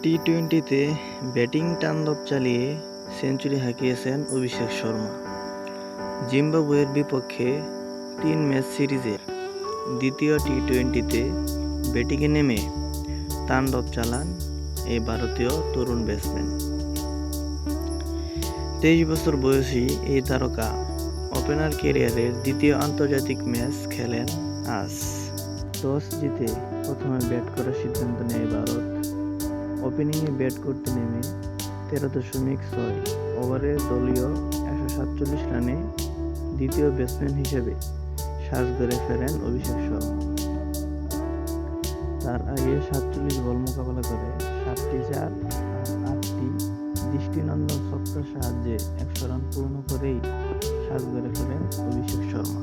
টি-টোয়েন্টিতে batting তাণ্ডব চালিয়ে century হাঁকিয়েছেন Abhishek Sharma. জিম্বাবুয়ের বিপক্ষে ৩ ম্যাচ সিরিজের দ্বিতীয় টি-টোয়েন্টিতে ব্যাটিংয়ে নেমে তাণ্ডব চালান এই ভারতীয় তরুণ ব্যাটসম্যান। ২৩ বছর বয়সী এই তারকা ওপেনার ক্যারিয়ারের দ্বিতীয় আন্তর্জাতিক ম্যাচ খেলেন আজ। টস জিতে প্রথমে ব্যাট করার সিদ্ধান্ত নেয় ভারত। ওপেনিংয়ে ব্যাট করতে নেমে ১৩.৬ ওভারে দলীয় ১৪৭ রানে দ্বিতীয় ব্যাটসম্যান হিসেবে সাজঘরে ফেরেন অভিষেক শর্মা। তার আগে ৪৭ বল মোকাবেলা করে ৭টি চার আর ৮টি দৃষ্টিনন্দন ছক্কার সাহায্যে ১০০ রান পূর্ণ করেই সাজঘরে ফেরেন অভিষেক শর্মা।